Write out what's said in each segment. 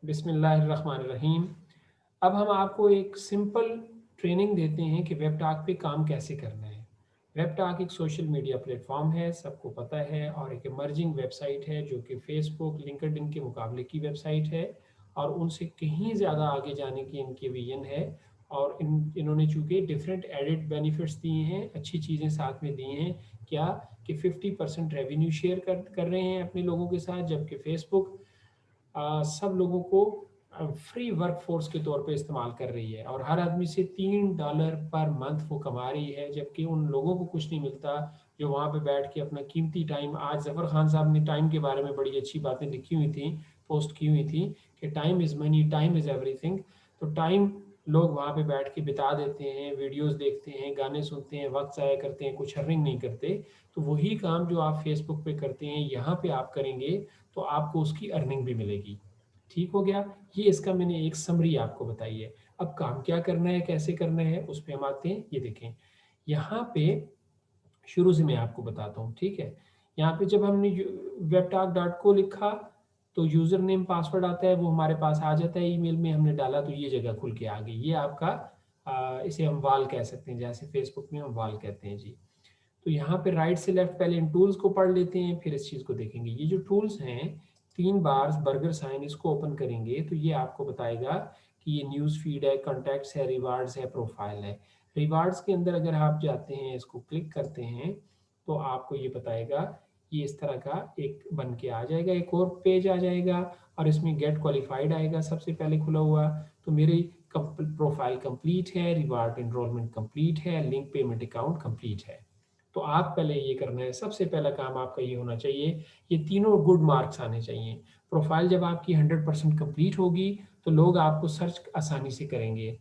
बिस्मिल्लाहिर्रहमानिर्रहीम। अब हम आपको एक सिंपल ट्रेनिंग देते हैं कि वेबटॉक पे काम कैसे करना है। वेबटॉक एक सोशल मीडिया प्लेटफॉर्म है, सबको पता है, और एक इमर्जिंग वेबसाइट है जो कि फेसबुक, लिंक्डइन के मुकाबले की वेबसाइट है और उनसे कहीं ज़्यादा आगे जाने की इनकी विजन है। और इन्होंने चूँकि डिफरेंट एडिड बेनिफिट्स दिए हैं, अच्छी चीज़ें साथ में दी हैं। क्या कि 50% रेवेन्यू शेयर कर रहे हैं अपने लोगों के साथ, जबकि फेसबुक सब लोगों को फ्री वर्क फोर्स के तौर पे इस्तेमाल कर रही है और हर आदमी से $3 पर मंथ वो कमा रही है, जबकि उन लोगों को कुछ नहीं मिलता जो वहाँ पे बैठ के अपना कीमती टाइम। आज ज़फ़र खान साहब ने टाइम के बारे में बड़ी अच्छी बातें लिखी हुई थी, पोस्ट की हुई थी कि time is money, time is everything. तो टाइम लोग वहाँ पे बैठ के बिता देते हैं, वीडियोस देखते हैं, गाने सुनते हैं, वक्त ज़ाया करते हैं, कुछ अर्निंग नहीं करते। तो वही काम जो आप फेसबुक पे करते हैं यहाँ पे आप करेंगे तो आपको उसकी अर्निंग भी मिलेगी। ठीक हो गया? ये इसका मैंने एक समरी आपको बताई है। अब काम क्या करना है, कैसे करना है, उस पे हम आते हैं। ये देखें, यहाँ पे शुरू से मैं आपको बताता हूँ, ठीक है? यहाँ पे जब हमने webtalk.co लिखा तो यूज़र नेम पासवर्ड आता है, वो हमारे पास आ जाता है ईमेल में, हमने डाला तो ये जगह खुल के आ गई। ये आपका इसे हम वाल कह सकते हैं, जैसे फेसबुक में हम वाल कहते हैं जी। तो यहाँ पे राइट से लेफ्ट पहले इन टूल्स को पढ़ लेते हैं, फिर इस चीज़ को देखेंगे। ये जो टूल्स हैं, 3 बार बर्गर साइन, इसको ओपन करेंगे तो ये आपको बताएगा कि ये न्यूज़ फीड है, कॉन्टैक्ट्स है, रिवार्ड्स है, प्रोफाइल है। रिवार्ड्स के अंदर अगर आप जाते हैं, इसको क्लिक करते हैं तो आपको ये बताएगा, ये इस तरह का एक बन के आ जाएगा, एक और पेज आ जाएगा और इसमें गेट क्वालिफाइड आएगा सबसे पहले खुला हुआ। तो मेरी प्रोफाइल कंप्लीट है, रिवार्ड एनरोलमेंट कंप्लीट है, लिंक पेमेंट अकाउंट कंप्लीट है। तो आप पहले ये करना है, सबसे पहला काम आपका ये होना चाहिए, ये तीनों गुड मार्क्स आने चाहिए। प्रोफाइल जब आपकी 100% कंप्लीट होगी तो लोग आपको सर्च आसानी से करेंगे।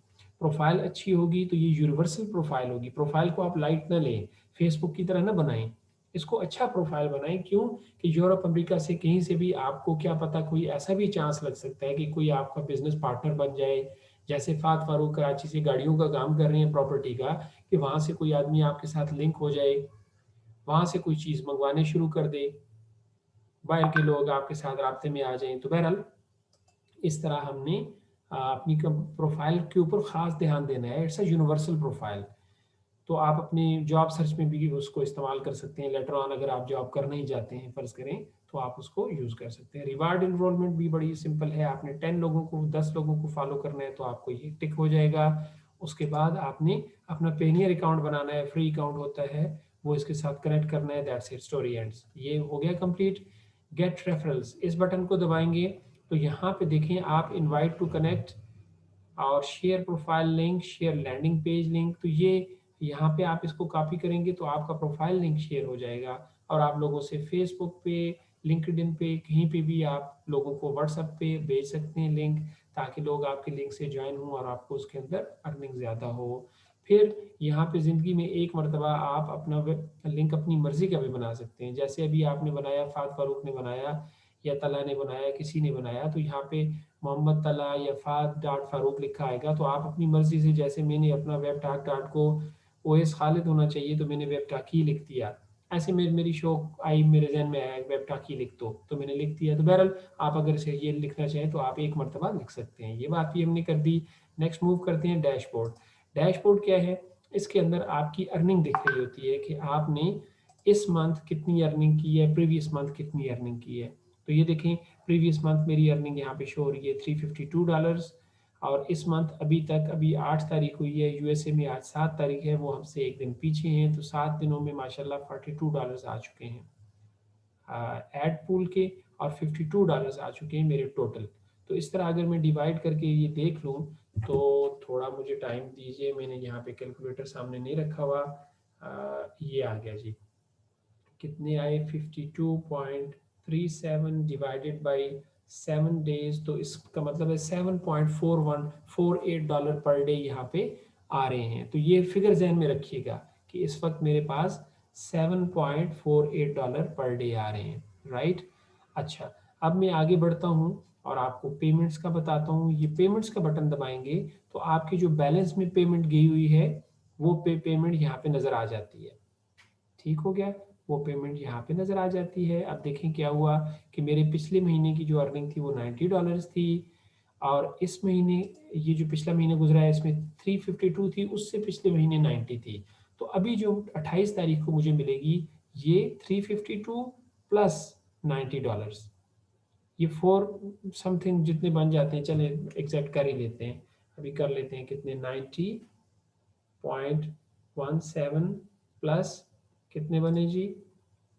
प्रोफाइल अच्छी होगी तो ये यूनिवर्सल प्रोफाइल होगी। प्रोफाइल को आप लाइट ना लें, फेसबुक की तरह ना बनाएं, इसको अच्छा प्रोफाइल बनाएं। क्यों? कि यूरोप अमेरिका से कहीं से भी आपको क्या पता, कोई ऐसा भी चांस लग सकता है कि कोई आपका बिजनेस पार्टनर बन जाए। जैसे फात फारूक कराची से गाड़ियों का काम कर रहे हैं, प्रॉपर्टी का, कि वहाँ से कोई आदमी आपके साथ लिंक हो जाए, वहाँ से कोई चीज़ मंगवाने शुरू कर दे, बाहर के लोग आपके साथ राब्ते में आ जाएं। तो बहरहाल इस तरह हमने अपनी प्रोफाइल के ऊपर ख़ास ध्यान देना है। It's a universal profile. तो आप अपनी जॉब सर्च में भी उसको इस्तेमाल कर सकते हैं। लेटर ऑन अगर आप जॉब करना ही चाहते हैं, फ़र्ज़ करें, तो आप उसको यूज़ कर सकते हैं। रिवार्ड इनरोलमेंट भी बड़ी सिंपल है। आपने 10 लोगों को, 10 लोगों को फॉलो करना है तो आपको ये टिक हो जाएगा। उसके बाद आपने अपना पेनियर अकाउंट बनाना है, फ्री अकाउंट होता है, वो इसके साथ कनेक्ट करना है। That's it, story ends. ये हो गया कंप्लीट। गेट रेफरल्स, इस बटन को दबाएंगे तो यहाँ पे देखें आप, इनवाइट टू कनेक्ट और share profile link, share landing page link. तो ये यहाँ पे आप इसको कॉपी करेंगे तो आपका प्रोफाइल लिंक शेयर हो जाएगा और आप लोगों से फेसबुक पे, लिंक्डइन पे, कहीं पे भी आप लोगों को व्हाट्सएप पे भेज सकते हैं लिंक, ताकि लोग आपके लिंक से ज्वाइन हों और आपको उसके अंदर अर्निंग ज़्यादा हो। फिर यहाँ पे ज़िंदगी में एक मरतबा आप अपना लिंक अपनी मर्ज़ी का भी बना सकते हैं। जैसे अभी आपने बनाया, फात फारूक ने बनाया या तला ने बनाया, किसी ने बनाया, तो यहाँ पे मोहम्मद तला या फात डाट फारूक लिखा आएगा। तो आप अपनी मर्ज़ी से, जैसे मैंने अपना वेब टाक डाट को ओएस खालिद होना चाहिए तो मैंने वेब टाकी लिख दिया। ऐसे मेरी शौक आई, मेरे जहन में आया वेब टाकी लिख दो तो मैंने लिख दिया। तो बहरहाल आप अगर से ये लिखना चाहें तो आप एक मरतबा लिख सकते हैं। ये बात भी हमने कर दी। नेक्स्ट मूव करते हैं डैशबोर्ड। डैशबोर्ड क्या है? इसके अंदर आपकी अर्निंग दिख रही होती है कि आपने इस मंथ कितनी अर्निंग की है, प्रीवियस मंथ कितनी अर्निंग की है। तो ये देखें, प्रीवियस मंथ मेरी अर्निंग यहाँ पे शो हो रही है $352। और इस मंथ अभी तक, अभी 8 तारीख हुई है, यूएसए में आज 7 तारीख है, वो हमसे एक दिन पीछे हैं, तो 7 दिनों में माशाल्लाह $42 आ चुके हैं एड पूल के, और $52 आ चुके हैं मेरे टोटल। तो इस तरह अगर मैं डिवाइड करके ये देख लूँ तो थोड़ा मुझे टाइम दीजिए, मैंने यहाँ पे कैलकुलेटर सामने नहीं रखा हुआ। ये आ गया जी, कितने आए, 52.37 डिवाइडेड बाई 7 डेज, तो इसका मतलब है $7.4148 पर डे यहाँ पे आ रहे हैं। तो ये फिगर जहन में रखिएगा कि इस वक्त मेरे पास $7.48 पर डे आ रहे हैं, राइट। अच्छा, अब मैं आगे बढ़ता हूँ और आपको पेमेंट्स का बताता हूँ। ये पेमेंट्स का बटन दबाएंगे तो आपकी जो बैलेंस में पेमेंट गई हुई है वो पेमेंट यहाँ पे नज़र आ जाती है। ठीक हो गया, वो पेमेंट यहाँ पे नज़र आ जाती है। अब देखें क्या हुआ कि मेरे पिछले महीने की जो अर्निंग थी वो $90 थी। और इस महीने ये जो पिछला महीना गुजरा है इसमें 352 थी, उससे पिछले महीने 90 थी। तो अभी जो 28 तारीख को मुझे मिलेगी ये 352 प्लस $90, ये 4 समथिंग जितने बन जाते हैं, चले एग्जैक्ट कर ही लेते हैं, अभी कर लेते हैं कितने, 90.17 प्लस कितने बने जी,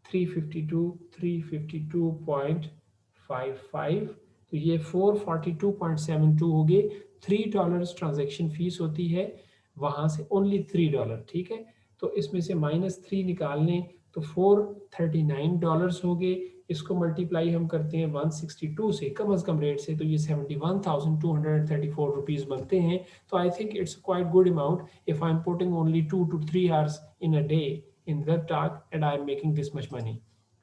352.55, तो ये 442.72 हो गए। $3 ट्रांजैक्शन फीस होती है, वहाँ से ओनली $3, ठीक है। तो इसमें से -3 निकाल लें तो $439 हो गए। इसको मल्टीप्लाई हम करते हैं 162 से, कम अज़ कम रेट से, तो ये 71,234 रुपीज़ बनते हैं। तो I think it's quite good amount if I am putting only 2 to 3 hours in a day in WebTalk and I am making this much money,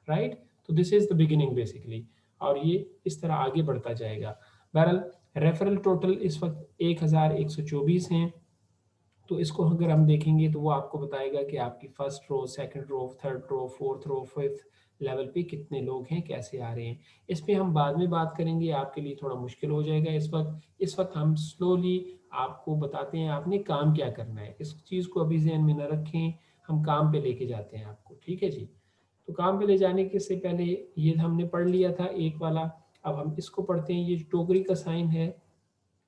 right? तो this is the beginning basically, और ये इस तरह आगे बढ़ता जाएगा। बहरहाल referral total इस वक्त 1124 हैं। तो इसको अगर हम देखेंगे तो वो आपको बताएगा कि आपकी first row, second row, third row, fourth row, fifth level पे कितने लोग हैं, कैसे आ रहे हैं। इस पे हम बाद में बात करेंगे, आपके लिए थोड़ा मुश्किल हो जाएगा इस वक्त हम स्लोली आपको बताते हैं आपने काम क्या करना है। इस चीज़ को अभी जहन में न रखें, हम काम पे लेके जाते हैं आपको, ठीक है जी। तो काम पे ले जाने के से पहले ये हमने पढ़ लिया था एक वाला, अब हम इसको पढ़ते हैं। ये जो टोकरी का साइन है,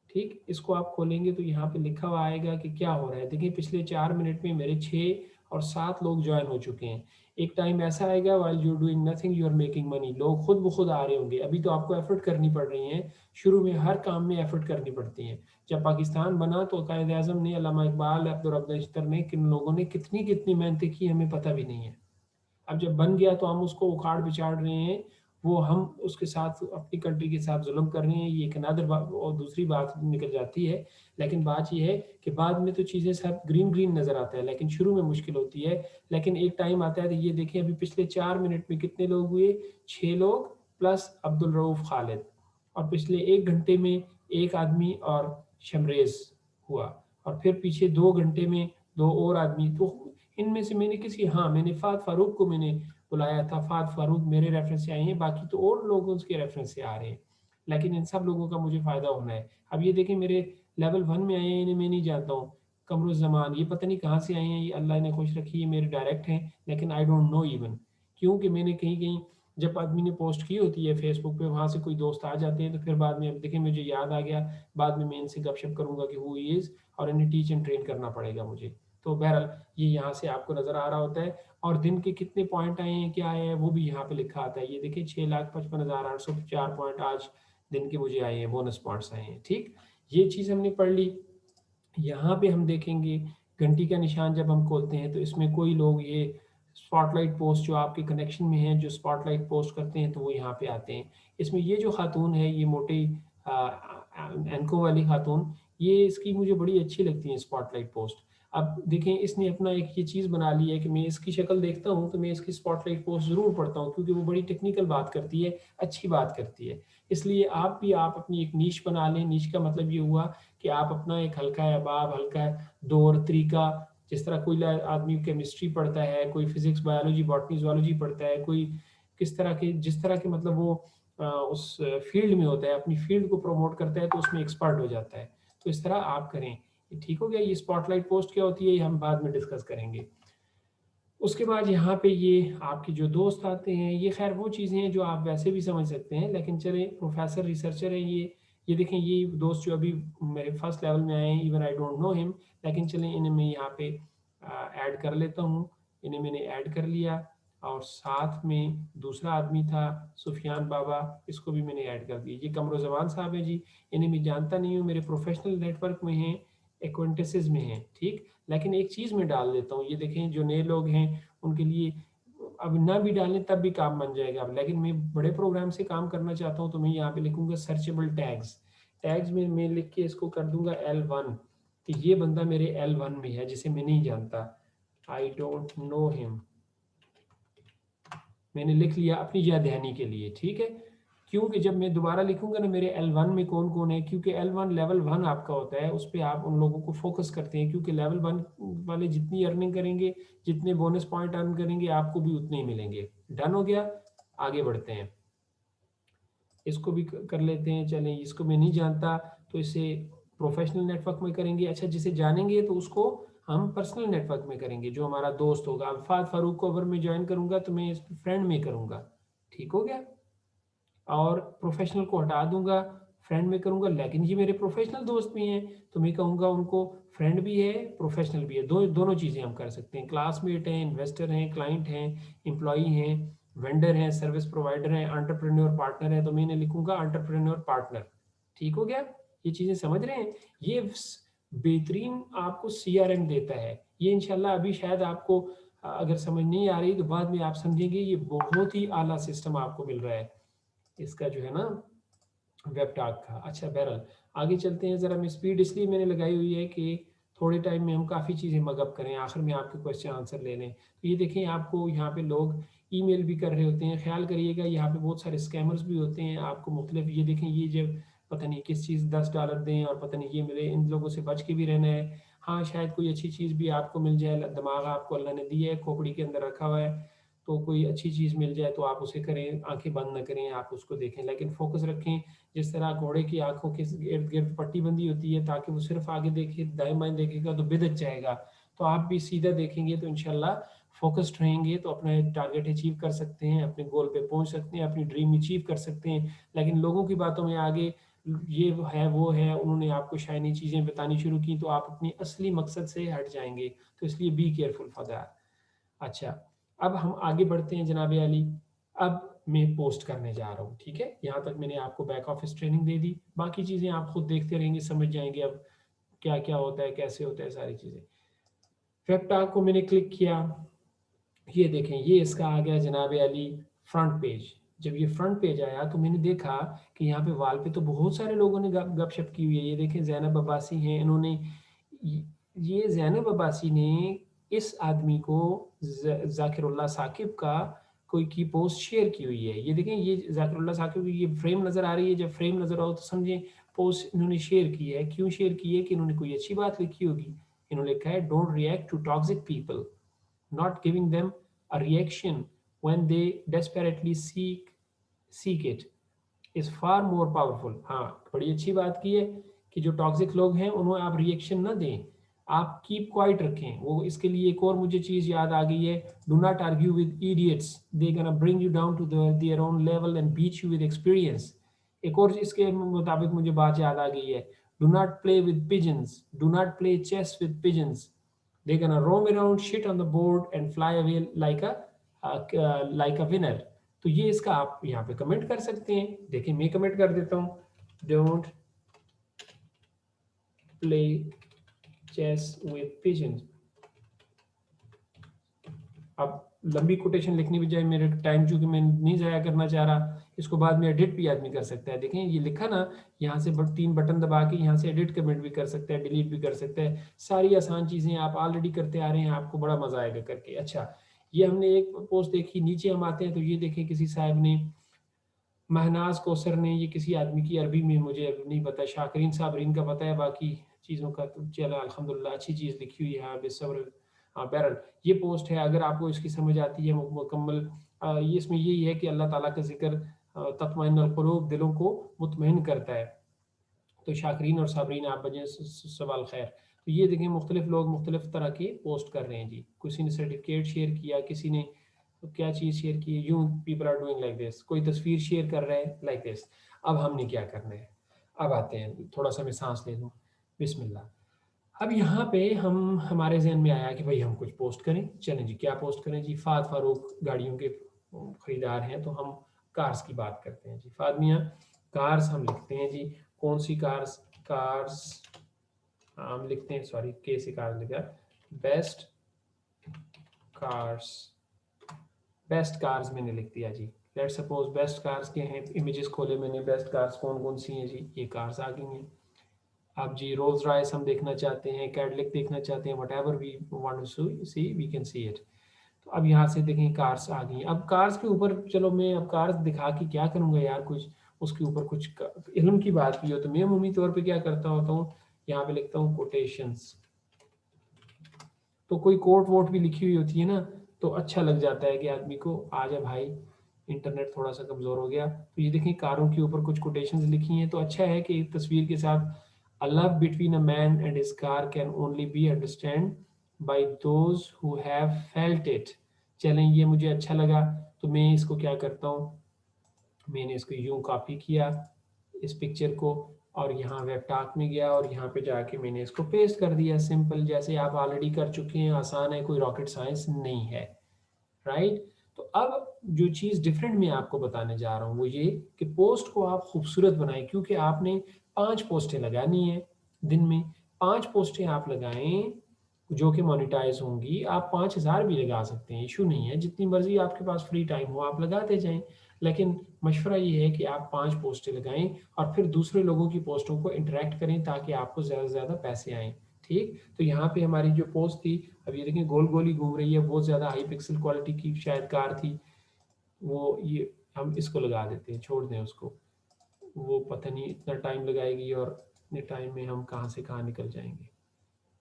ठीक, इसको आप खोलेंगे तो यहाँ पे लिखा हुआ आएगा कि क्या हो रहा है। देखिए पिछले 4 मिनट में मेरे 6 और 7 लोग ज्वाइन हो चुके हैं। एक टाइम ऐसा आएगा while you doing nothing you are making money, लोग खुद ब खुद आ रहे होंगे। अभी तो आपको एफर्ट करनी पड़ रही है, शुरू में हर काम में एफर्ट करनी पड़ती है। जब पाकिस्तान बना तो कायद आज़म ने, अल्लामा इकबाल, अब्दुल रब नश्तर ने, किन लोगों ने कितनी कितनी मेहनत की हमें पता भी नहीं है। अब जब बन गया तो हम उसको उखाड़ बिछाड़ रहे हैं, वो हम उसके साथ अपनी कंट्री के साथ जुल्म कर रहे हैं, ये एक अनदर और दूसरी बात निकल जाती है। लेकिन बात ये है कि बाद में तो चीज़ें सब ग्रीन ग्रीन नज़र आता है, लेकिन शुरू में मुश्किल होती है। लेकिन एक टाइम आता है, तो ये देखें अभी पिछले 4 मिनट में कितने लोग हुए, 6 लोग प्लस अब्दुल रऊफ़ खालिद, और पिछले 1 घंटे में एक आदमी और शमरेज़ हुआ, और फिर पीछे 2 घंटे में 2 और आदमी। तो इनमें से मैंने मैंने फाद फारूक को मैंने बुलाया था, फाद फारूक मेरे रेफरेंस से आए हैं, बाकी तो और लोगों के रेफरेंस से आ रहे हैं, लेकिन इन सब लोगों का मुझे फ़ायदा होना है। अब ये देखें मेरे लेवल 1 में आए हैं, इन्हें मैं नहीं जानता हूँ। कमरुज़्ज़मान ये पता नहीं कहाँ से आए हैं, ये अल्लाह ने खुश रखी, ये मेरे डायरेक्ट हैं, लेकिन आई डोंट नो इवन, क्योंकि मैंने कहीं कहीं जब आदमी ने पोस्ट की होती है फेसबुक पे, वहाँ से कोई दोस्त आ जाते हैं, तो फिर बाद में अब देखें मुझे याद आ गया, बाद में मैं इनसे गपशप करूँगा कि हु ही इज़, और इन्हें टीच एंड ट्रेन करना पड़ेगा मुझे। तो बहरहाल ये यहाँ से आपको नज़र आ रहा होता है, और दिन के कितने पॉइंट आए हैं, क्या आए हैं, वो भी यहाँ पे लिखा आता है। ये देखिए 6,55,804 पॉइंट आज दिन के मुझे आए हैं, बोनस पॉइंट्स आए हैं, ठीक। ये चीज़ हमने पढ़ ली। यहाँ पे हम देखेंगे घंटी का निशान जब हम खोलते हैं तो इसमें कोई लोग ये स्पॉटलाइट पोस्ट जो आपके कनेक्शन में हैं, जो स्पॉटलाइट पोस्ट करते हैं, तो वो यहाँ पे आते हैं। इसमें ये जो खातून है, ये मोटी एंको वाली खातून, ये इसकी मुझे बड़ी अच्छी लगती है स्पॉटलाइट पोस्ट। अब देखें इसने अपना एक ये चीज़ बना ली है कि मैं इसकी शक्ल देखता हूँ तो मैं इसकी स्पॉटलाइट पोस्ट ज़रूर पढ़ता हूँ, क्योंकि वो बड़ी टेक्निकल बात करती है, अच्छी बात करती है। इसलिए आप अपनी एक नीश बना लें। नीश का मतलब ये हुआ कि आप अपना एक हल्का है अहबाब, हल्का है दौर तरीका, जिस तरह कोई आदमी केमिस्ट्री पढ़ता है, कोई फिजिक्स, बायोलॉजी, बॉटनी, ज़ूलॉजी पढ़ता है, कोई किस तरह के, जिस तरह के मतलब वो उस फील्ड में होता है, अपनी फील्ड को प्रमोट करता है, तो उसमें एक्सपर्ट हो जाता है। तो इस तरह आप करें। ये ठीक हो गया। ये स्पॉटलाइट पोस्ट क्या होती है, ये हम बाद में डिस्कस करेंगे। उसके बाद यहाँ पे ये आपके जो दोस्त आते हैं, ये खैर वो चीज़ें हैं जो आप वैसे भी समझ सकते हैं, लेकिन चलें प्रोफेसर रिसर्चर है ये देखें, ये दोस्त जो अभी मेरे फर्स्ट लेवल में आए हैं, even I don't know him, लेकिन चलें इन्हें मैं यहाँ पे ऐड कर लेता हूँ। इन्हें मैंने ऐड कर लिया, और साथ में दूसरा आदमी था सुफियान बाबा, इसको भी मैंने ऐड कर दिया। ये कमरुज़्ज़मान साहब हैं जी, इन्हें मैं जानता नहीं हूँ, मेरे प्रोफेशनल नेटवर्क में हैं, एक्वेंटेसेस में हैं, ठीक। लेकिन एक चीज़ मैं डाल देता हूँ, ये देखें जो नए लोग हैं उनके लिए अब ना भी डालें तब भी काम बन जाएगा। अब लेकिन मैं बड़े प्रोग्राम से काम करना चाहता हूँ, तो मैं यहाँ पे लिखूंगा सर्चेबल टैग्स। टैग्स में मैं लिख के इसको कर दूंगा L1, कि ये बंदा मेरे L1 में है जिसे मैं नहीं जानता, आई डोंट नो हिम, मैंने लिख लिया अपनी याद दहानी के लिए, ठीक है। क्योंकि जब मैं दोबारा लिखूंगा ना मेरे L1 में कौन कौन है, क्योंकि L1 लेवल 1 आपका होता है, उस पर आप उन लोगों को फोकस करते हैं, क्योंकि लेवल 1 वाले जितनी अर्निंग करेंगे, जितने बोनस पॉइंट अर्न करेंगे, आपको भी उतने ही मिलेंगे। डन हो गया, आगे बढ़ते हैं। इसको भी कर लेते हैं, चलें इसको मैं नहीं जानता तो इसे प्रोफेशनल नेटवर्क में करेंगे। अच्छा, जिसे जानेंगे तो उसको हम पर्सनल नेटवर्क में करेंगे, जो हमारा दोस्त होगा। अब फाद फारूक को अगर मैं ज्वाइन करूँगा तो मैं इस फ्रेंड में करूँगा, ठीक हो गया। और प्रोफेशनल को हटा दूंगा, फ्रेंड में करूंगा, लेकिन ये मेरे प्रोफेशनल दोस्त भी हैं तो मैं कहूँगा उनको फ्रेंड भी है, प्रोफेशनल भी है, दोनों चीज़ें हम कर सकते हैं। क्लासमेट हैं, इन्वेस्टर हैं, क्लाइंट हैं, एम्प्लॉई हैं, वेंडर हैं, सर्विस प्रोवाइडर हैं, एंटरप्रेन्योर पार्टनर है, तो मैंने लिखूंगा एंटरप्रेन्योर पार्टनर। ठीक हो गया, ये चीज़ें समझ रहे हैं। ये बेहतरीन आपको CRM देता है। ये इंशाल्लाह अभी शायद आपको अगर समझ नहीं आ रही तो बाद में आप समझेंगे, ये बहुत ही आला सिस्टम आपको मिल रहा है इसका, जो है ना, वेबटाक का। अच्छा, बहरहाल आगे चलते हैं ज़रा। मैं स्पीड इसलिए मैंने लगाई हुई है कि थोड़े टाइम में हम काफ़ी चीज़ें मगअप करें, आखिर में आपके क्वेश्चन आंसर ले लें। तो ये देखें, आपको यहाँ पे लोग ईमेल भी कर रहे होते हैं, ख्याल करिएगा यहाँ पे बहुत सारे स्कैमर्स भी होते हैं। आपको मुख्तलिफ, ये देखें, ये जब पता नहीं किस चीज़ $10 दें और पता नहीं ये मिले, इन लोगों से बच के भी रहना है। हाँ, शायद कोई अच्छी चीज़ भी आपको मिल जाए, दिमाग आपको अल्लाह ने दिया है, खोपड़ी के अंदर रखा हुआ है, तो कोई अच्छी चीज़ मिल जाए तो आप उसे करें, आंखें बंद ना करें, आप उसको देखें, लेकिन फोकस रखें। जिस तरह घोड़े की आंखों के इर्द गिर्द पट्टी बंदी होती है ताकि वो सिर्फ आगे देखे, दाएं बाएं देखेगा तो बिदक जाएगा। तो आप भी सीधा देखेंगे तो इंशाल्लाह फोकस्ड रहेंगे तो अपना टारगेट अचीव कर सकते हैं, अपने गोल पे पहुंच सकते हैं, अपनी ड्रीम अचीव कर सकते हैं। लेकिन लोगों की बातों में आगे ये है वो है, उन्होंने आपको शाइनी चीज़ें बतानी शुरू की तो आप अपनी असली मकसद से हट जाएंगे। तो इसलिए बी केयरफुल फॉर दैट। अच्छा, अब हम आगे बढ़ते हैं जनाब अली। अब मैं पोस्ट करने जा रहा हूँ, ठीक है। यहाँ तक मैंने आपको बैक ऑफिस ट्रेनिंग दे दी, बाकी चीज़ें आप खुद देखते रहेंगे, समझ जाएंगे अब क्या क्या होता है, कैसे होता है, सारी चीज़ें। वेब टैग को मैंने क्लिक किया, ये देखें, ये इसका आ गया जनाब अली फ्रंट पेज। जब ये फ्रंट पेज आया तो मैंने देखा कि यहाँ पे वाल पे तो बहुत सारे लोगों ने गपशप की हुई है। ये देखें, जैनब अब्बासी हैं, इन्होंने ये जैनब अब्बासी ने इस आदमी को जाकिरुल्लाह साकिब का कोई की पोस्ट शेयर की हुई है। ये देखें, ये जाकिरुल्लाह साकिब की ये फ्रेम नज़र आ रही है, जब फ्रेम नज़र आओ तो समझें पोस्ट इन्होंने शेयर की है। क्यों शेयर की है? कि इन्होंने कोई अच्छी बात लिखी होगी। इन्होंने लिखा है, don't react to toxic people, not giving them a reaction when they desperately seek it is far more powerful। हाँ, बड़ी अच्छी बात की है कि जो टॉक्सिक लोग हैं उन्हें आप रिएक्शन ना दें, आप कीप क्वाइट रखें। वो इसके लिए एक और मुझे चीज़ याद आ गई है, do not argue with idiots, they gonna bring you down to their own level and beat you with experience. एक और इसके मुताबिक मुझे बात याद आ गई है, do not play with pigeons, do not play chess with pigeons, they're gonna roam around, shit on the board and fly away like a winner। तो ये इसका आप यहाँ पे कमेंट कर सकते हैं। देखिए, मैं कमेंट कर देता हूँ, don't play chess with pigeons. अब लंबी कोटेशन लिखने की बजाय, मेरे टाइम चूंकि मैं नहीं ज़ाया करना चाह रहा, इसको बाद में एडिट भी आदमी कर सकता है। देखें, ये लिखा ना, यहाँ से 3 बटन दबा के यहाँ से एडिट कमेंट भी कर सकता है, डिलीट भी कर सकता है। सारी आसान चीज़ें आप ऑलरेडी करते आ रहे हैं, आपको बड़ा मज़ा आएगा करके। अच्छा, ये हमने एक पोस्ट देखी, नीचे हम आते हैं तो ये देखें, किसी साहब ने, महनाज कौसर ने, ये किसी आदमी की, अरबी में मुझे अब नहीं पता, शाकरीन साबरीन का पता है, बाकी चीज़ों का तो चला अल्हम्दुलिल्लाह अच्छी चीज़ लिखी हुई है बेसब्र। हाँ, बहरहाल ये पोस्ट है, अगर आपको इसकी समझ आती है मुकम्मल, ये इसमें यही है कि अल्लाह ताला का जिक्र तत्मइन्नुल कुलूब, दिलों को मुतमईन करता है। तो शाकरीन और साबरीन आप बजें सवाल खैर। तो ये देखें, मुख्तलिफ लोग मुख्तलिफ तरह के पोस्ट कर रहे हैं जी। किसी ने सर्टिफिकेट शेयर किया, किसी ने क्या चीज़ शेयर की, you people are doing like this, कोई तस्वीर शेयर कर रहा है लाइक दिस। अब हमने क्या करना है, अब आते हैं, थोड़ा सा मैं सांस ले लूँ, बिस्मिल्लाह। अब यहाँ पे हम, हमारे जहन में आया कि भाई हम कुछ पोस्ट करें। चलें जी, क्या पोस्ट करें जी? फाद फारूक गाड़ियों के खरीदार हैं तो हम कार्स की बात करते हैं जी। फाद मियाँ, कार्स हम लिखते हैं जी। कौन सी कार्स? कार्स हम लिखते हैं, सॉरी के से कार्स लिखा, बेस्ट कार्स। बेस्ट कार्स मैंने लिख दिया जी। लेट्स सपोज बेस्ट कार्स के हैं, इमेजेस खोले मैंने, बेस्ट कार्स कौन कौन सी हैं जी? ये कार्स आ गई हैं। अब जी रोल्स रॉयस हम देखना चाहते हैं, कैडलिक देखना चाहते हैं, whatever we want to see we can see it. तो अब यहाँ से देखें, कार्स आ गई। अब कार्स के ऊपर, चलो मैं अब कार्स दिखा के क्या करूँगा यार, कुछ उसके ऊपर कुछ इल्म की बात भी हो तो मैं अमूमी तौर पे क्या करता होता हूँ, यहाँ पे लिखता हूँ कोटेशंस। तो कोई कोट वोट भी लिखी हुई होती है ना, तो अच्छा लग जाता है कि आदमी को, आ जा भाई, इंटरनेट थोड़ा सा कमज़ोर हो गया। तो ये देखें कारों के ऊपर कुछ कोटेशंस लिखी हैं, तो अच्छा है कि तस्वीर के साथ a love between a man and his car can only be understand by those who have felt it. चलें, ये मुझे अच्छा लगा, तो मैं इसको क्या करता हूँ, मैंने इसको यूं कॉपी किया इस पिक्चर को, और यहाँ वेबटॉक में गया और यहाँ पे जाके मैंने इसको पेस्ट कर दिया। सिंपल, जैसे आप ऑलरेडी कर चुके हैं, आसान है, कोई रॉकेट साइंस नहीं है, राइट। तो अब जो चीज़ डिफरेंट मैं आपको बताने जा रहा हूँ वो ये कि पोस्ट को आप खूबसूरत बनाएं, क्योंकि आपने 5 पोस्टें लगानी है दिन में। 5 पोस्टें आप लगाएं जो कि मोनेटाइज होंगी। आप 5,000 भी लगा सकते हैं, इशू नहीं है, जितनी मर्जी आपके पास फ्री टाइम हो आप लगाते जाएं। लेकिन मशवरा ये है कि आप 5 पोस्टें लगाएं और फिर दूसरे लोगों की पोस्टों को इंटरेक्ट करें ताकि आपको ज़्यादा से ज़्यादा पैसे आएँ। ठीक, तो यहाँ पे हमारी जो पोस्ट थी, अब ये देखें गोल गोल ही घूम रही है, बहुत ज़्यादा हाई पिक्सल क्वालिटी की शायद कार थी वो। ये हम इसको लगा देते हैं, छोड़ दें उसको, वो पता नहीं इतना टाइम लगाएगी और इतने टाइम में हम कहाँ से कहाँ निकल जाएंगे।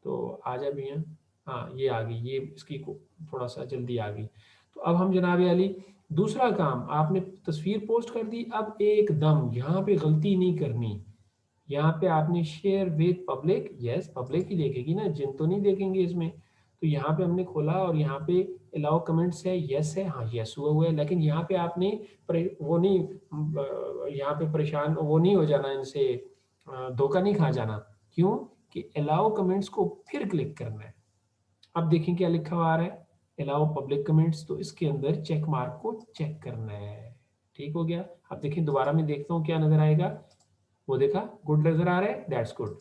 तो आ जा भैया, हाँ ये आ गई, ये इसकी थोड़ा सा जल्दी आ गई। तो अब हम जनाब अली, दूसरा काम, आपने तस्वीर पोस्ट कर दी, अब एकदम यहाँ पे गलती नहीं करनी। यहाँ पे आपने share with public, yes public ही देखेगी ना, जिन तो नहीं देखेंगे इसमें। तो यहाँ पे हमने खोला और यहाँ पे अलाउ कमेंट्स है, यस है, हाँ यस हुआ है। लेकिन यहाँ पे आपने वो नहीं, यहाँ पे परेशान वो नहीं हो जाना इनसे, धोखा नहीं खा जाना। क्यों कि अलाउ कमेंट्स को फिर क्लिक करना है। अब देखें क्या लिखा हुआ आ रहा है, अलाउ पब्लिक कमेंट्स, तो इसके अंदर चेक मार्क को चेक करना है। ठीक हो गया। अब देखें दोबारा मैं देखता हूँ क्या नजर आएगा, वो देखा गुड नजर आ रहा है, दैट्स गुड।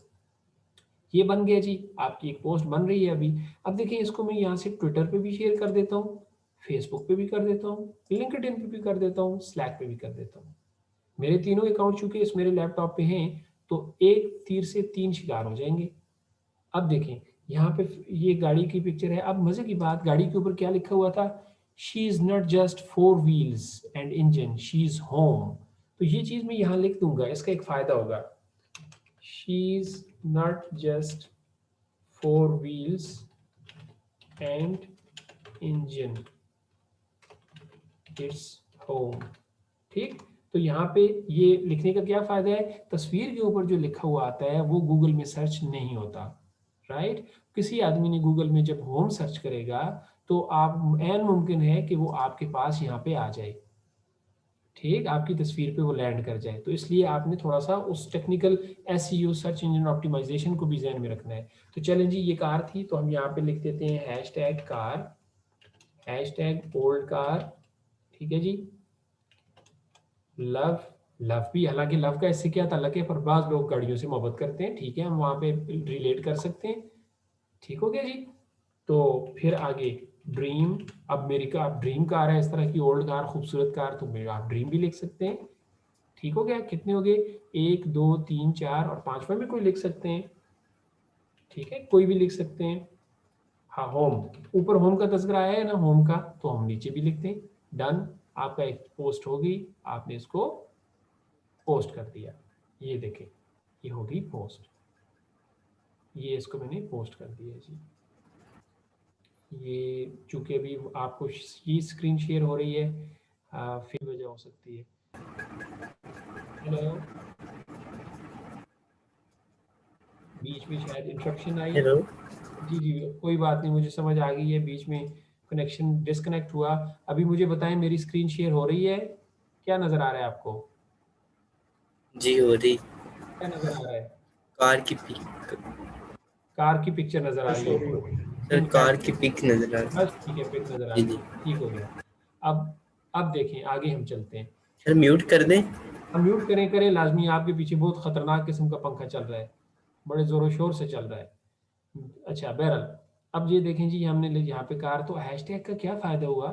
ये बन गया जी, आपकी एक पोस्ट बन रही है अभी। अब देखिए इसको मैं यहाँ से ट्विटर पे भी शेयर कर देता हूँ, फेसबुक पे भी कर देता हूँ, लिंक्डइन पे भी कर देता हूँ, स्लैक पे भी कर देता हूँ। मेरे तीनों अकाउंट चूंकि इस मेरे लैपटॉप पे हैं, तो एक तीर से 3 शिकार हो जाएंगे। अब देखें यहाँ पे ये गाड़ी की पिक्चर है। अब मजे की बात, गाड़ी के ऊपर क्या लिखा हुआ था, she is not just 4 wheels and engine, she is home. तो ये चीज मैं यहाँ लिख दूंगा, इसका एक फायदा होगा, she's not just 4 wheels and engine, it's home। ठीक, तो यहाँ पे ये लिखने का क्या फायदा है, तस्वीर के ऊपर जो लिखा हुआ आता है वो गूगल में सर्च नहीं होता, राइट। किसी आदमी ने गूगल में जब होम सर्च करेगा तो आप ऐन मुमकिन है कि वो आपके पास यहाँ पे आ जाए, ठीक, आपकी तस्वीर पे वो लैंड कर जाए। तो इसलिए आपने थोड़ा सा उस technical SEO search engine optimization को भी ध्यान में रखना है। तो चलें जी, ये कार थी, तो हम यहाँ पे लिख देते हैं hashtag car, hashtag old car, ठीक है जी। लव, लव भी, हालांकि लव का इससे क्या ताल्लुक है, पर बाज लोग गाड़ियों से मोहब्बत करते हैं, ठीक है, हम वहाँ पे रिलेट कर सकते हैं। ठीक हो गया जी। तो फिर आगे ड्रीम, अब मेरी का ड्रीम कार है, इस तरह की ओल्ड कार, खूबसूरत कार, तो मेरा आप ड्रीम भी लिख सकते हैं। ठीक हो गया, कितने हो गए, 1 2 3 4 और 5वां भी कोई लिख सकते हैं, ठीक है, कोई भी लिख सकते हैं। हाँ होम, ऊपर होम का तस्करा आया है ना होम का, तो हम नीचे भी लिखते हैं। डन, आपका एक पोस्ट हो गई, आपने इसको पोस्ट कर दिया। ये देखें, ये होगी पोस्ट, ये इसको मैंने पोस्ट कर दिया जी। ये चूंकि अभी आपको ये स्क्रीन शेयर हो रही है, फिर वजह हो सकती है। हेलो, बीच में शायद इंटरप्शन आई। हेलो। जी जी, कोई बात नहीं, मुझे समझ आ गई है, बीच में कनेक्शन डिस्कनेक्ट हुआ। अभी मुझे बताएं मेरी स्क्रीन शेयर हो रही है, क्या नज़र आ रहा है आपको, जी हो रही। क्या नज़र आ रहा है, कार की पिक। कार की पिक्चर नज़र आ रही है, सर चलो खैर, कार की पिक नजर आ रही। बस ठीक है, पिक नज़र आ जी रही जी। है, ठीक हो गया। अब देखें आगे हम चलते हैं। सर म्यूट कर दें। हम म्यूट करें, करें लाजमी, आपके पीछे बहुत ख़तरनाक किस्म का पंखा चल रहा है, बड़े ज़ोरों शोर से चल रहा है। अच्छा बहरहाल, अब ये देखें जी, हमने यहाँ पे कार, तो हैशटैग का क्या फ़ायदा हुआ,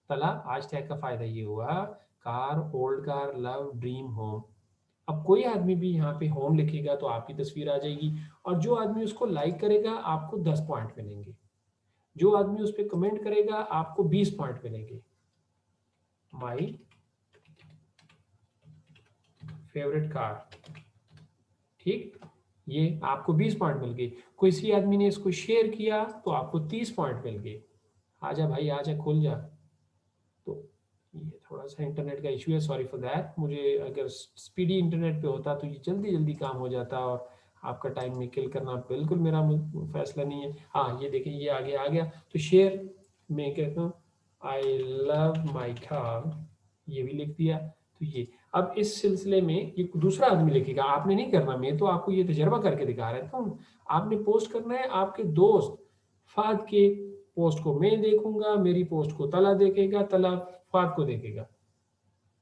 तला हैशटैग का फ़ायदा ये हुआ, car, old car, love, dream, home. अब कोई आदमी भी यहाँ पे होम लिखेगा तो आपकी तस्वीर आ जाएगी, और जो आदमी उसको लाइक करेगा आपको 10 पॉइंट मिलेंगे, जो आदमी उस पर कमेंट करेगा आपको 20 पॉइंट मिलेंगे। माई फेवरेट कार, ठीक, ये आपको 20 पॉइंट मिल गए। किसी आदमी ने इसको शेयर किया तो आपको 30 पॉइंट मिल गए। आजा भाई आजा, खुल जा। तो ये थोड़ा थोड़ा सा इंटरनेट का इशू है, सॉरी फॉर दैट। मुझे अगर स्पीडी इंटरनेट पे होता तो ये जल्दी जल्दी काम हो जाता, और आपका टाइम में किल करना बिल्कुल मेरा फैसला नहीं है। हाँ ये देखिए, ये आगे आ गया। तो शेयर मैं कहता हूँ आई लव माई कार, ये भी लिख दिया। तो ये अब इस सिलसिले में ये दूसरा आदमी लिखेगा, आपने नहीं करना, मैं तो आपको ये तजर्बा करके दिखा रहा हूँ। आपने पोस्ट करना है, आपके दोस्त फाद के पोस्ट को मैं देखूंगा, मेरी पोस्ट को तला देखेगा, तला फाद को देखेगा।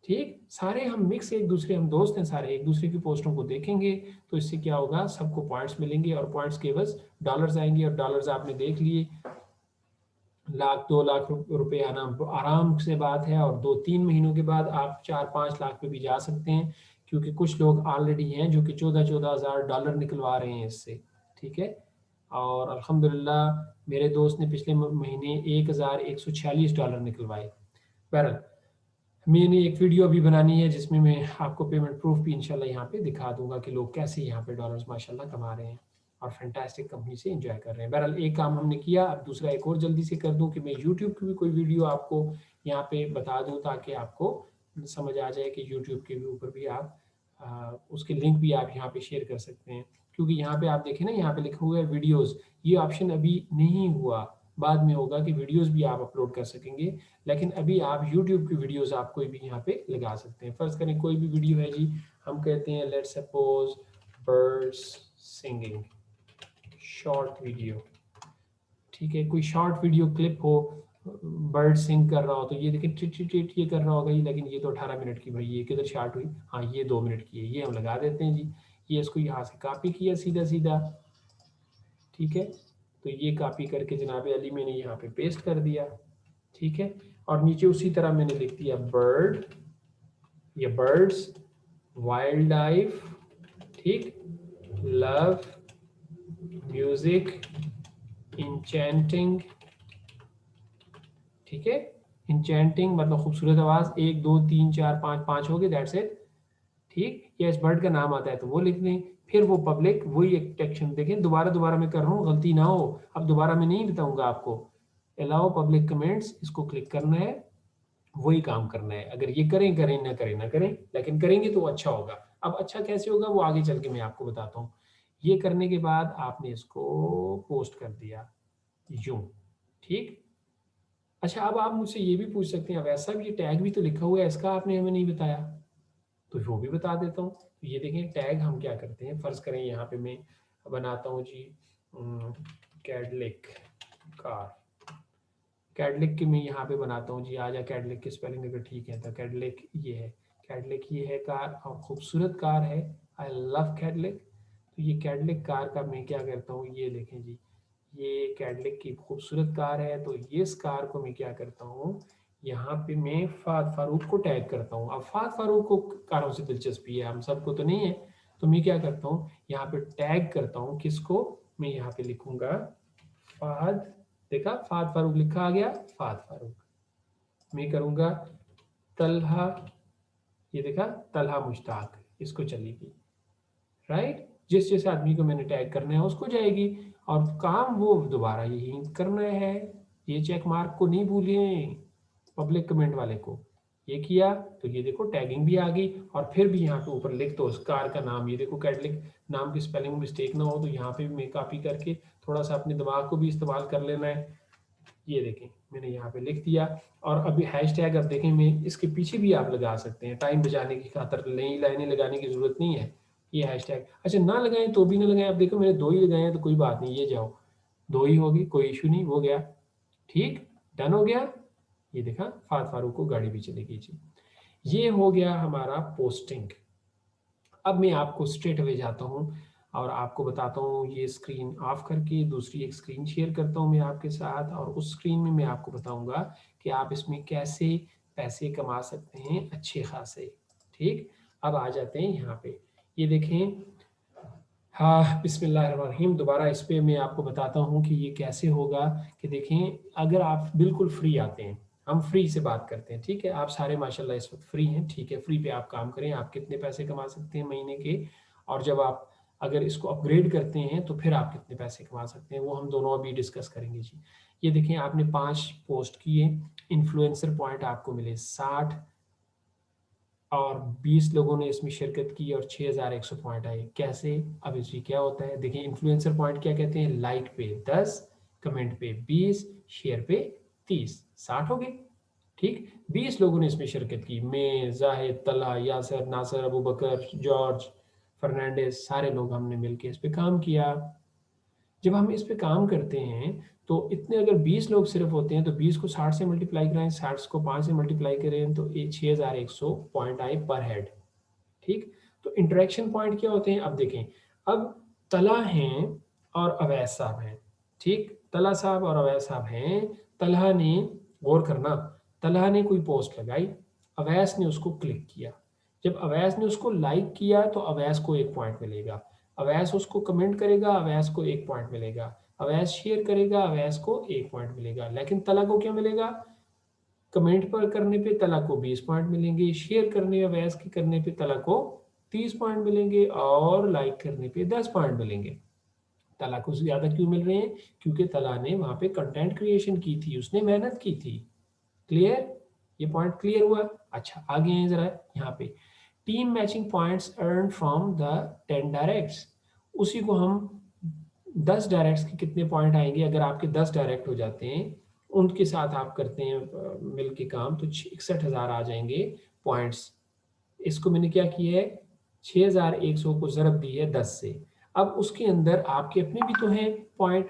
ठीक, सारे हम मिक्स, एक दूसरे, हम दोस्त हैं सारे, एक दूसरे की पोस्टों को देखेंगे। तो इससे क्या होगा, सबको पॉइंट्स मिलेंगे, और पॉइंट्स के बस डॉलर्स आएंगे, और डॉलर्स आपने देख लिए, लाख 2 लाख रुपए आना आराम से बात है। और 2-3 महीनों के बाद आप 4-5 लाख पे भी जा सकते हैं, क्योंकि कुछ लोग ऑलरेडी हैं जो कि 14-14 हज़ार डॉलर निकलवा रहे हैं इससे। ठीक है, और अल्हम्दुलिल्लाह मेरे दोस्त ने पिछले महीने $1146 निकलवाए। बहरहाल मैंने एक वीडियो अभी बनानी है जिसमें मैं आपको पेमेंट प्रूफ भी इंशाल्लाह यहाँ पे दिखा दूंगा कि लोग कैसे यहाँ पे डॉलर्स माशाल्लाह कमा रहे हैं और फैंटास्टिक कंपनी से एंजॉय कर रहे हैं। बहरहाल एक काम हमने किया, अब दूसरा एक और जल्दी से कर दूं कि मैं यूट्यूब की भी कोई वीडियो आपको यहाँ पे बता दूं, ताकि आपको समझ आ जाए कि यूट्यूब के भी ऊपर भी आप उसके लिंक भी आप यहाँ पे शेयर कर सकते हैं। क्योंकि यहाँ पे आप देखें ना, यहाँ पे लिखा हुआ है वीडियोज़, ये ऑप्शन अभी नहीं हुआ, बाद में होगा कि वीडियोज़ भी आप अपलोड कर सकेंगे। लेकिन अभी आप YouTube की वीडियोस आप कोई भी यहाँ पे लगा सकते हैं। फर्ज करें कोई भी वीडियो है जी, हम कहते हैं let's suppose birds singing, short video. ठीक है, कोई शॉर्ट वीडियो क्लिप हो, बर्ड सिंग कर रहा हो, तो ये देखिए टिट टिट टिट ये कर रहा होगा ये, लेकिन ये तो 18 मिनट की, भाई ये किधर शॉर्ट हुई, हाँ ये 2 मिनट की है, ये हम लगा देते हैं जी। ये इसको यहाँ से कॉपी किया सीधा सीधा, ठीक है, तो ये कॉपी करके जनाब अली मैंने यहाँ पे पेस्ट कर दिया। ठीक है, और नीचे उसी तरह मैंने लिख दिया बर्ड या बर्ड्स, वाइल्ड लाइफ, ठीक, लव, म्यूजिक, इंचेंटिंग। ठीक है, इंचेंटिंग मतलब खूबसूरत आवाज, 1 2 3 4 5 5 हो गए, दैट्स इट। ठीक, या इस बर्ड का नाम आता है तो वो लिख दें। फिर वो पब्लिक, वही एक टेक्शन देखें, दोबारा दोबारा मैं कर रहा हूँ, गलती ना हो, अब दोबारा मैं नहीं बताऊंगा आपको। अलाउ पब्लिक कमेंट्स, इसको क्लिक करना है, वही काम करना है। अगर ये करें करें, ना करें ना करें, लेकिन करेंगे तो अच्छा होगा। अब अच्छा कैसे होगा वो आगे चल के मैं आपको बताता हूँ। ये करने के बाद आपने इसको पोस्ट कर दिया यूं। ठीक, अच्छा अब आप मुझसे ये भी पूछ सकते हैं, वैसा भी ये टैग भी तो लिखा हुआ है, इसका आपने हमें नहीं बताया, तो वो भी बता देता हूँ। तो ये देखें टैग हम क्या करते हैं, फर्ज करें यहाँ पे मैं बनाता हूँ जी कैडलिक कार, कैडलिक की मैं यहाँ पे बनाता हूँ जी, आजा कैडलिक की स्पेलिंग अगर ठीक है तो कैडलिक ये है, कैडलिक ये है कार, और खूबसूरत कार है, आई लव कैडलिक। तो ये कैडलिक कार का मैं क्या करता हूँ, ये देखें जी, ये कैडलिक की खूबसूरत कार है। तो ये इस कार को मैं क्या करता हूँ, यहाँ पे मैं फाद फारूक को टैग करता हूँ। अब फाद फारूक को कारों से दिलचस्पी है, हम सबको तो नहीं है, तो मैं क्या करता हूँ, यहाँ पे टैग करता हूँ किसको, मैं यहाँ पे लिखूंगा फाद, देखा फाद फारूक लिखा आ गया, फाद फारूक। मैं करूंगा तलहा, ये देखा तलहा मुश्ताक, इसको चलेगी, राइट। जिस जिस आदमी को मैंने टैग करना है उसको जाएगी, और काम वो दोबारा यही करना है। ये चेक मार्क को नहीं भूलिए, पब्लिक कमेंट वाले को, ये किया तो ये देखो टैगिंग भी आ गई। और फिर भी यहाँ पे ऊपर लिख दो उस कार का नाम, ये देखो कैटलिक नाम की स्पेलिंग मिस्टेक ना हो, तो यहाँ पे भी मैं कॉपी करके थोड़ा सा अपने दिमाग को भी इस्तेमाल कर लेना है। ये देखें मैंने यहाँ पे लिख दिया, और अभी हैशटैग अब देखें मैं इसके पीछे भी आप लगा सकते हैं, टाइम बचाने की खातर नई लाइनें लगाने की जरूरत नहीं है। ये हैशटैग अच्छा ना लगाएं तो भी ना लगाएं, अब देखो मैंने 2 ही लगाए हैं तो कोई बात नहीं, ये जाओ 2 ही होगी, कोई इशू नहीं, हो गया, ठीक, डन हो गया। ये देखा फाद फारूक को गाड़ी भी चलेगी जी। ये हो गया हमारा पोस्टिंग। अब मैं आपको स्ट्रेट अवे जाता हूँ और आपको बताता हूँ, ये स्क्रीन ऑफ करके दूसरी एक स्क्रीन शेयर करता हूँ मैं आपके साथ, और उस स्क्रीन में मैं आपको बताऊंगा कि आप इसमें कैसे पैसे कमा सकते हैं अच्छे खासे। ठीक, अब आ जाते हैं यहाँ पे, ये देखें, हाँ बिस्मिल्लाहिर्रहमानिर्रहीम। दोबारा इस पे मैं आपको बताता हूँ कि ये कैसे होगा। कि देखें अगर आप बिल्कुल फ्री आते हैं, हम फ्री से बात करते हैं, ठीक है, आप सारे माशाल्लाह इस वक्त फ्री हैं, ठीक है, फ्री पे आप काम करें, आप कितने पैसे कमा सकते हैं महीने के, और जब आप अगर इसको अपग्रेड करते हैं तो फिर आप कितने पैसे कमा सकते हैं, वो हम दोनों अभी डिस्कस करेंगे जी। ये देखें आपने 5 पोस्ट किए, इन्फ्लुएंसर पॉइंट आपको मिले 60, और 20 लोगों ने इसमें शिरकत की और 6100 पॉइंट आए। कैसे? अब इसमें क्या होता है देखिए, इन्फ्लुएंसर पॉइंट क्या कहते हैं, लाइक पे 10, कमेंट पे 20, शेयर पे 30, 60 हो गए। ठीक, 20 लोगों ने इसमें शिरकत की, मैं, जाहिद, तला, यासर, नासर, अबू बकर, जॉर्ज फर्नांडिस, सारे लोग हमने मिलकर इस पे काम किया। जब हम इस पे काम करते हैं तो इतने अगर 20 लोग सिर्फ होते हैं तो 20 को 60 से मल्टीप्लाई कराएं, 60 को 5 से मल्टीप्लाई करें तो 6100 पॉइंट आए पर हेड। ठीक, तो इंटरेक्शन पॉइंट क्या होते हैं अब देखें। अब तला हैं और अवैस साहब हैं। ठीक, तला साहब और अवैस साहब हैं। तलहा ने, गौर करना, तलहा ने कोई पोस्ट लगाई, अवैस ने उसको क्लिक किया। जब अवैस ने उसको लाइक किया तो अवैस को 1 पॉइंट मिलेगा। अवैस उसको कमेंट करेगा, अवैस को 1 पॉइंट मिलेगा। अवैस शेयर करेगा, अवैस को 1 पॉइंट मिलेगा। लेकिन तला को क्या मिलेगा? कमेंट पर करने पे तला को 20 पॉइंट मिलेंगे, शेयर करने अवैस के करने पे तला को 30 पॉइंट मिलेंगे और लाइक करने पे 10 पॉइंट मिलेंगे। तला को ज़्यादा क्यों मिल रहे हैं? क्योंकि तला ने वहाँ पे कंटेंट क्रिएशन की थी, उसने मेहनत की थी। क्लियर? ये पॉइंट क्लियर हुआ? अच्छा, आगे हैं ज़रा यहाँ पे, team matching points earn from the 10 directs. उसी को हम 10 डायरेक्ट्स के कितने पॉइंट आएंगे अगर आपके 10 डायरेक्ट हो जाते हैं, उनके साथ आप करते हैं मिल के काम, तो 61,000 आ जाएंगे पॉइंट्स। इसको मैंने क्या किया है, 6100 को ज़रब दी है 10 से। अब उसके अंदर आपके अपने भी तो हैं पॉइंट,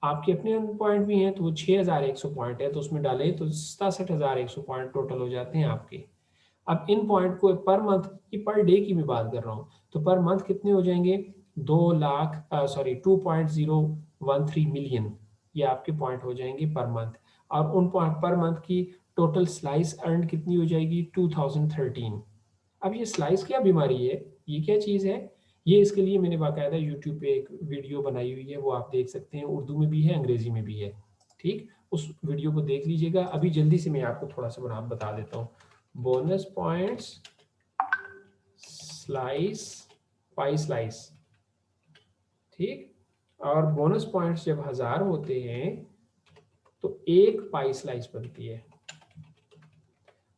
आपके अपने पॉइंट भी हैं, तो वो 6100 पॉइंट है तो उसमें डालें तो 67,100 पॉइंट टोटल हो जाते हैं आपके। अब इन पॉइंट को पर मंथ, ये पर डे की मैं बात कर रहा हूँ, तो पर मंथ कितने हो जाएंगे, 2.013 मिलियन ये आपके पॉइंट हो जाएंगे पर मंथ। और उन पॉइंट पर मंथ की टोटल स्लाइस अर्न कितनी हो जाएगी, 2013। अब ये स्लाइस क्या बीमारी है, ये क्या चीज़ है, ये इसके लिए मैंने बाकायदा यूट्यूब पे एक वीडियो बनाई हुई है, वो आप देख सकते हैं, उर्दू में भी है, अंग्रेजी में भी है। ठीक, उस वीडियो को देख लीजिएगा। अभी जल्दी से मैं आपको थोड़ा सा बता देता हूँ। बोनस पॉइंट्स स्लाइस, पाई स्लाइस। ठीक, और बोनस पॉइंट्स जब 1000 होते हैं तो एक पाई स्लाइस बनती है,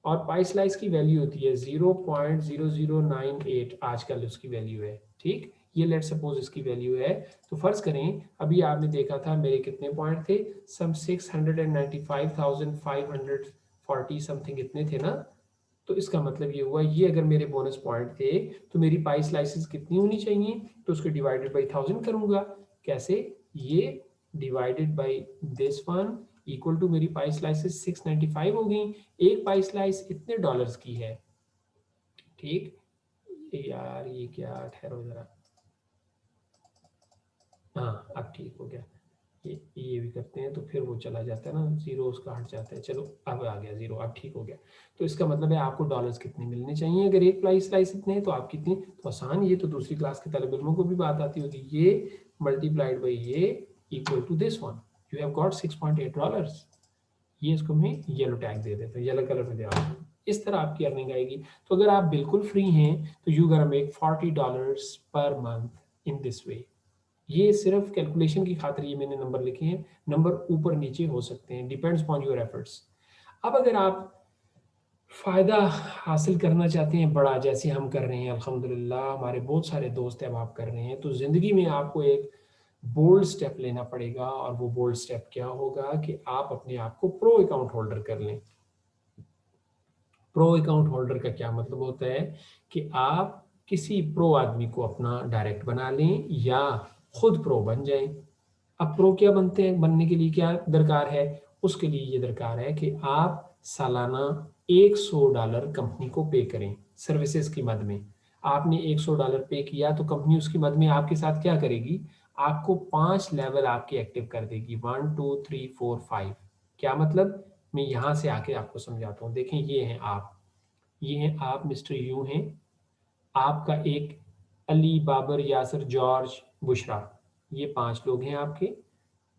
और पाई स्लाइस की वैल्यू होती है 0.0098 आजकल उसकी वैल्यू है। ठीक, ये लेट सपोज इसकी वैल्यू है। तो फर्ज करें अभी आपने देखा था मेरे कितने पॉइंट थे, सम 695,540 समथिंग इतने थे ना। तो इसका मतलब ये हुआ, ये अगर मेरे बोनस पॉइंट थे तो मेरी पाई स्लाइसेस कितनी होनी चाहिए, तो उसको डिवाइडेड बाई 1000 करूंगा। कैसे? ये divided by this one equal to मेरी पाई स्लाइसेस 695 हो गई। एक पाई स्लाइस इतने डॉलर्स की है। ठीक, यार ये क्या, ठहरो जरा, हाँ अब ठीक हो गया। ये भी करते हैं तो फिर वो चला जाता है ना, जीरो उसका हट जाता है। चलो अब आ गया जीरो, अब ठीक हो गया। तो इसका मतलब है आपको डॉलर्स कितने मिलने चाहिए, अगर एक प्राइस स्लाइस इतने हैं तो आप कितनी, तो आसान, ये तो दूसरी क्लास के तलब इल्मों को भी बात आती होती, ये मल्टीप्लाइड बाई ये equal to this one, you have got $6.8। ये इसको मैं येलो टैग दे देता हूँ, येलो कलर में दे रहा हूँ। इस तरह आपकी अर्निंग आएगी। तो अगर आप बिल्कुल फ्री हैं तो you gonna make $40 per month in this way. ये सिर्फ कैलकुलेशन की खातिर ये मैंने नंबर लिखे हैं, नंबर ऊपर नीचे हो सकते हैं, डिपेंड्स अपॉन योर एफर्ट्स। अब अगर आप फ़ायदा हासिल करना चाहते हैं बड़ा, जैसे हम कर रहे हैं अल्हम्दुलिल्लाह, हमारे बहुत सारे दोस्त अब आप कर रहे हैं, तो ज़िंदगी में आपको एक बोल्ड स्टेप लेना पड़ेगा। और वो बोल्ड स्टेप क्या होगा कि आप अपने आप को प्रो अकाउंट होल्डर कर लें। प्रो अकाउंट होल्डर का क्या मतलब होता है कि आप किसी प्रो आदमी को अपना डायरेक्ट बना लें या खुद प्रो बन जाएं। अब प्रो क्या बनते हैं, बनने के लिए क्या दरकार है, उसके लिए ये दरकार है कि आप सालाना $100 कंपनी को पे करें सर्विसेज की मद में। आपने $100 पे किया तो कंपनी उसकी मद में आपके साथ क्या करेगी, आपको 5 लेवल आपके एक्टिव कर देगी, 1 2 3 4 5। क्या मतलब, मैं यहाँ से आके आपको समझाता हूँ। देखें ये हैं आप, ये हैं आप मिस्टर यू हैं, आपका एक अली, बाबर, यासर, जॉर्ज, बुशरा, ये 5 लोग हैं आपके।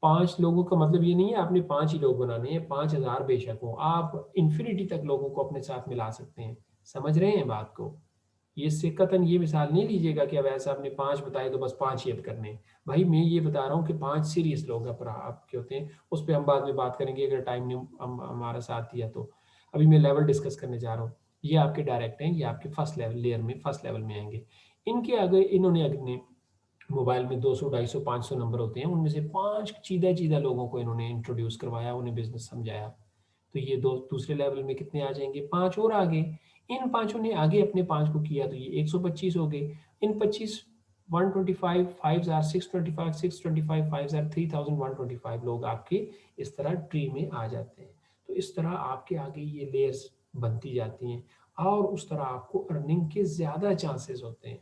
5 लोगों का मतलब ये नहीं है आपने 5 ही लोग बनाने हैं, 5000 बेशक हो, आप इन्फिनिटी तक लोगों को अपने साथ मिला सकते हैं। समझ रहे हैं बात को? ये इससे कतन ये मिसाल नहीं लीजिएगा कि अब ऐसा आपने 5 बताए तो बस 5 ही अब करने हैं। भाई मैं ये बता रहा हूँ कि 5 सीरियस लोग आप आपके होते हैं, उस पर हम बाद में बात करेंगे अगर टाइम ने हमारा साथ दिया तो। अभी मैं लेवल डिस्कस करने जा रहा हूँ। ये आपके डायरेक्ट हैं, ये आपके फर्स्ट लेवल लेयर में फर्स्ट लेवल में आएंगे। इनके आगे इन्होंने अपने मोबाइल में 200, 250, 500 नंबर होते हैं, उनमें से 5 चीदा चीदा लोगों को इन्होंने इंट्रोड्यूस करवाया, उन्हें बिजनेस समझाया। तो ये दो दूसरे लेवल में कितने आ जाएंगे, 5 और आगे। इन पांचों ने आगे अपने 5 को किया तो ये 125 हो गए। इन 25 125 5 आर 625 625 5 आर 3125 लोग आपके इस तरह ट्री में आ जाते हैं। तो इस तरह आपके आगे ये लेयर्स बनती जाती हैं और उस तरह आपको अर्निंग के ज़्यादा चांसेस होते हैं।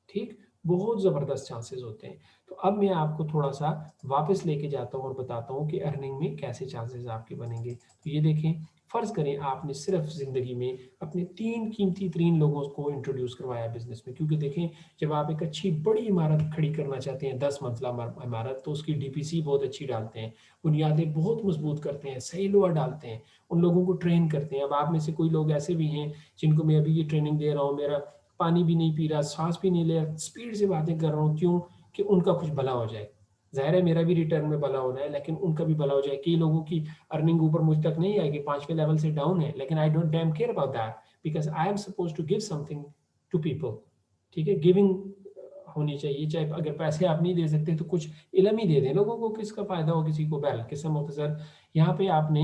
ठीक, बहुत ज़बरदस्त चांसेस होते हैं। तो अब मैं आपको थोड़ा सा वापस लेके जाता हूँ और बताता हूँ कि अर्निंग में कैसे चांसेस आपके बनेंगे। तो ये देखें, फ़र्ज़ करें आपने सिर्फ ज़िंदगी में अपने 3 कीमती तरीन लोगों को इंट्रोड्यूस करवाया बिज़नेस में। क्योंकि देखें, जब आप एक अच्छी बड़ी इमारत खड़ी करना चाहते हैं, 10 मंजिला इमारत, तो उसकी डीपीसी बहुत अच्छी डालते हैं, बुनियादें बहुत मजबूत करते हैं, सही लोहा डालते हैं, उन लोगों को ट्रेन करते हैं। अब आप में से कोई लोग ऐसे भी हैं जिनको मैं अभी ये ट्रेनिंग दे रहा हूँ, मेरा पानी भी नहीं पी रहा, सांस भी नहीं ले रहा, स्पीड से बातें कर रहा हूँ, क्यों? कि उनका कुछ भला हो जाए। ज़ाहिर है मेरा भी रिटर्न में भला होना है, लेकिन उनका भी भला हो जाए। कई लोगों की अर्निंग ऊपर मुझ तक नहीं आएगी, 5वें लेवल से डाउन है, लेकिन I don't damn care about that, because I am suppose to give something to people. ठीक है, गिविंग होनी चाहिए। चाहे अगर पैसे आप नहीं दे सकते तो कुछ इल्म ही दे दें लोगों को, किसका फ़ायदा हो किसी को। बैल किस्म मुख्तसर, यहाँ पे आपने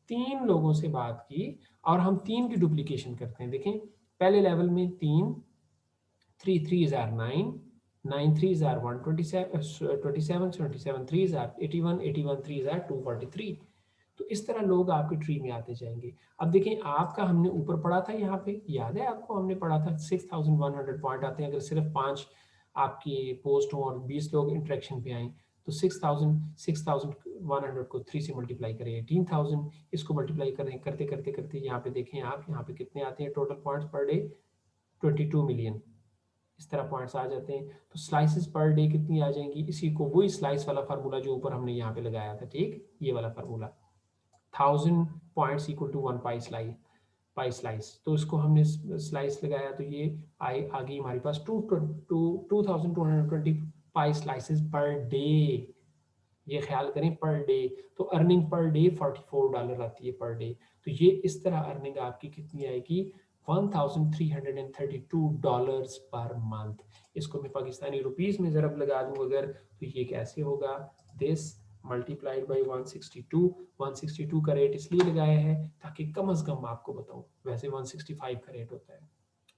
3 लोगों से बात की और हम 3 की डुप्लीकेशन करते हैं। देखें, पहले लेवल में 3, 3 3s are 9, 9 3s are 127, 27, 27 3s are 81, 81 3s are 243। तो इस तरह लोग आपके ट्री में आते जाएंगे। अब देखें, आपका हमने ऊपर पढ़ा था, यहाँ पे याद है आपको, हमने पढ़ा था 6100 पॉइंट आते हैं अगर सिर्फ 5 आपकी पोस्ट हो और 20 लोग इंटरेक्शन पे आए। तो 6100 को 3 से मल्टीप्लाई करें 18,000, इसको मल्टीप्लाई करें करते करते करते यहाँ पे देखें आप, यहाँ पे कितने आते हैं total points per day, 22 million. इस तरह पॉइंट्स आ जाते हैं। तो स्लाइसेस पर डे कितनी आ जाएंगी, इसी को वही स्लाइस वाला फार्मूला जो ऊपर हमने यहाँ पे लगाया था, ठीक, ये वाला formula, 1000 points equal to 1 pie slice. तो इसको हमने स्लाइस लगाया तो ये आई आ गई हमारे पास 2220 पाई स्लाइसेस पर डे। ये ख्याल करें पर डे। तो अर्निंग पर डे $44 आती है पर डे। तो ये इस तरह अर्निंग आपकी कितनी आएगी, $1332 पर मंथ। इसको मैं पाकिस्तानी रुपीस में ज़रब लगा दूं अगर, तो ये कैसे होगा, दिस मल्टीप्लाइड बाई 162। 162 का रेट इसलिए लगाया है ताकि कम अज़ कम आपको बताऊं, वैसे 165 का रेट होता है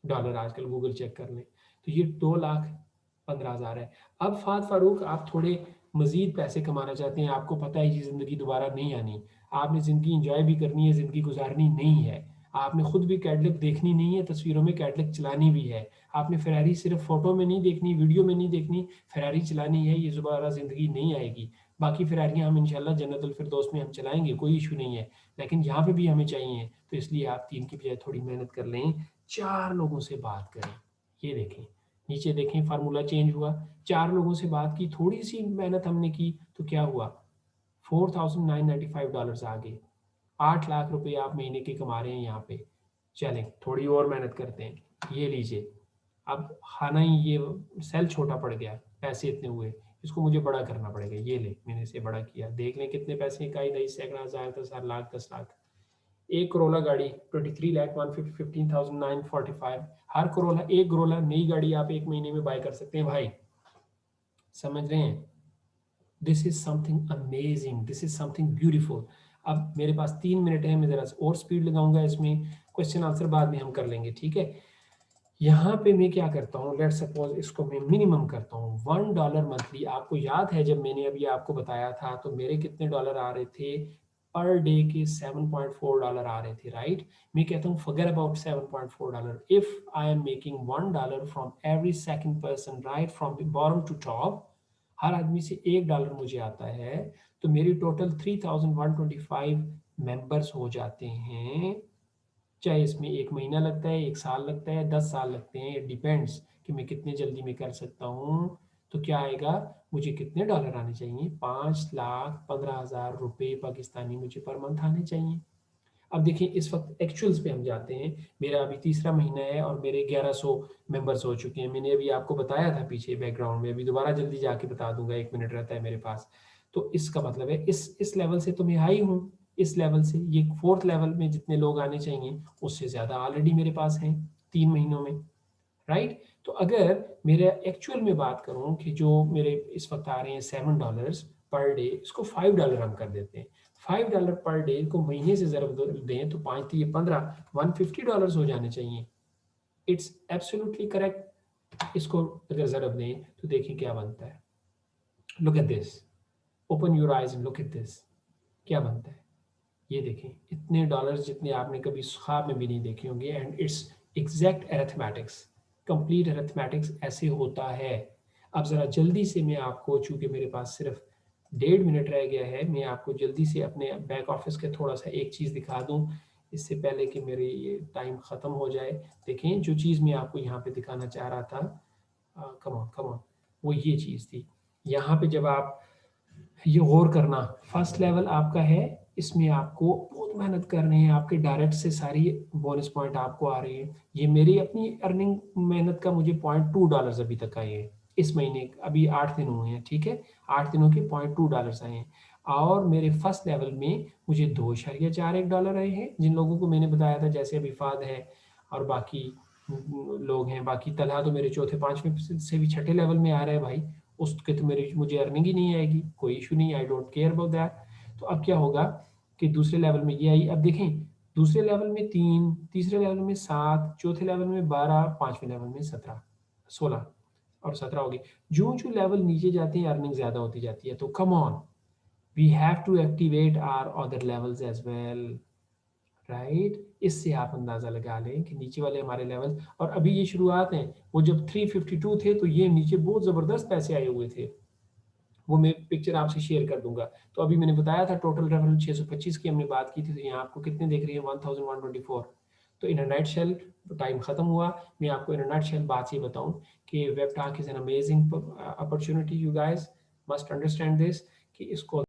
डॉलर आजकल, गूगल चेक कर लें। तो ये 2,15,000 है। अब फात फारूक, आप थोड़े मजीद पैसे कमाना चाहते हैं, आपको पता है ये ज़िंदगी दोबारा नहीं आनी, आपने ज़िंदगी इंजॉय भी करनी है, ज़िंदगी गुजारनी नहीं है, आपने खुद भी कैडलिक देखनी नहीं है, तस्वीरों में कैडलिक चलानी भी है, आपने फेरारी सिर्फ फोटो में नहीं देखनी, वीडियो में नहीं देखनी, फेरारी चलानी है, ये दोबारा ज़िंदगी नहीं आएगी। बाकी फेरारियाँ हम इंशाल्लाह जन्नतुल फिरदौस में हम चलाएंगे, कोई इशू नहीं है, लेकिन यहाँ पे भी हमें चाहिए। तो इसलिए आप 3 की बजाय थोड़ी मेहनत कर लें, 4 लोगों से बात करें। ये देखें, नीचे देखें फार्मूला चेंज हुआ, 4 लोगों से बात की, थोड़ी सी मेहनत हमने की तो क्या हुआ, $4,995 आ गए। 8 लाख रुपए आप महीने के कमा रहे हैं यहाँ पे। चलें थोड़ी और मेहनत करते हैं, ये लीजिए। अब खाना ही ये सेल छोटा पड़ गया, पैसे इतने हुए, इसको मुझे बड़ा करना पड़ेगा। ये ले, मैंने इसे बड़ा किया, देख लें कितने पैसे, इकाई, दही, सैकड़ा, हज़ार, 10,000, लाख, 10 लाख। एक करोला गाड़ी 23,115,945। हर करोला, एक करोला नई गाड़ी आप एक महीने में बाय कर सकते हैं भाई, समझ रहे हैं। This is something amazing, this is something beautiful. अब मेरे पास 3 मिनट है, मैं जरा और स्पीड लगाऊंगा इसमें, क्वेश्चन आंसर बाद में हम कर लेंगे, ठीक है। यहाँ पे मैं क्या करता हूँ, लेट सपोज इसको मैं मिनिमम करता हूँ $1 मंथली। आपको याद है जब मैंने अभी आपको बताया था तो मेरे कितने डॉलर आ रहे थे पर डे के, $7.4 आ रहे थे, राइट। मैं कहता हूँ forget about $7.4, if I am making $1 from every second person, right from bottom to top, हर आदमी से $1 मुझे आता है, तो मेरी टोटल 3,125 मेंबर्स हो जाते हैं। चाहे इसमें 1 महीना लगता है, 1 साल लगता है, 10 साल लगते हैं, इट डिपेंड्स कि मैं कितने जल्दी में कर सकता हूँ। तो क्या आएगा, मुझे कितने डॉलर आने चाहिए, 5,15,000 रुपये पाकिस्तानी मुझे पर मंथ आने चाहिए। अब देखिए इस वक्त एक्चुअल्स पे हम जाते हैं। मेरा अभी तीसरा महीना है और मेरे 1100 मेंबर्स हो चुके हैं। मैंने अभी आपको बताया था पीछे बैकग्राउंड में, अभी दोबारा जल्दी जाके बता दूंगा, 1 मिनट रहता है मेरे पास। तो इसका मतलब है इस लेवल से तो मैं हाई हूँ, इस लेवल से, ये 4th लेवल में जितने लोग आने चाहिए उससे ज़्यादा ऑलरेडी मेरे पास हैं 3 महीनों में, राइट। तो अगर मेरे एक्चुअल में बात करूं कि जो मेरे इस वक्त आ रहे हैं $7 पर डे, इसको $5 हम कर देते हैं। $5 पर डे को महीने से ज़रब दें तो 5 3 15 $150 हो जाने चाहिए। It's absolutely correct. इसको अगर ज़रब दें तो देखिए क्या बनता है। Look at this, open your eyes and look at this, क्या बनता है ये देखें। इतने डॉलर्स जितने आपने कभी ख्वाब में भी नहीं देखे होंगे, and it's exact arithmetics, complete arithmetics ऐसे होता है। अब ज़रा जल्दी से मैं आपको, चूंकि मेरे पास सिर्फ 1.5 मिनट रह गया है, मैं आपको जल्दी से अपने बैक ऑफिस के थोड़ा सा एक चीज़ दिखा दूं इससे पहले कि मेरी ये टाइम ख़त्म हो जाए। देखें जो चीज़ मैं आपको यहाँ पे दिखाना चाह रहा था, कम ऑन, वो ये चीज़ थी। यहाँ पे जब आप ये गौर करना, फर्स्ट लेवल आपका है, इसमें आपको बहुत मेहनत करनी है, आपके डायरेक्ट से सारी बोनस पॉइंट आपको आ रही है। ये मेरी अपनी अर्निंग मेहनत का मुझे $0.2 अभी तक आए हैं इस महीने, अभी 8 दिन हुए हैं, ठीक है, 8 दिनों के $0.2 आए हैं। और मेरे फर्स्ट लेवल में मुझे $2.41 आए हैं, जिन लोगों को मैंने बताया था, जैसे अभी फाद है और बाकी लोग हैं। बाकी तलहा तो मेरे चौथे पांचवें से भी छठे लेवल में आ रहा है भाई, उसके तो मेरी मुझे अर्निंग ही नहीं आएगी, कोई इशू नहीं, I don't care about that. तो अब क्या होगा कि दूसरे लेवल में ये आई, अब देखें दूसरे लेवल में 3, तीसरे लेवल में 7, चौथे लेवल में 12, पांचवें लेवल में 17, 16 और 17 होगी। जो जो लेवल नीचे जाते हैं अर्निंग ज्यादा होती जाती है। तो come on, we have to activate our other levels as well, right. इससे आप अंदाजा लगा लें कि नीचे वाले हमारे लेवल, और अभी ये शुरुआत है, वो जब 352 थे तो ये नीचे बहुत जबरदस्त पैसे आए हुए थे, वो मैं पिक्चर आपसे शेयर कर दूंगा। तो अभी मैंने बताया था टोटल रेवेन्यू 625 की हमने बात की थी, तो यहाँ आपको कितने देख रही है 1124। तो इन नाइट शेल टाइम खत्म हुआ, मैं आपको इन नाइट शेल बात ये बताऊं कि Webtalk is an amazing opportunity, you guys must understand this, कि इसको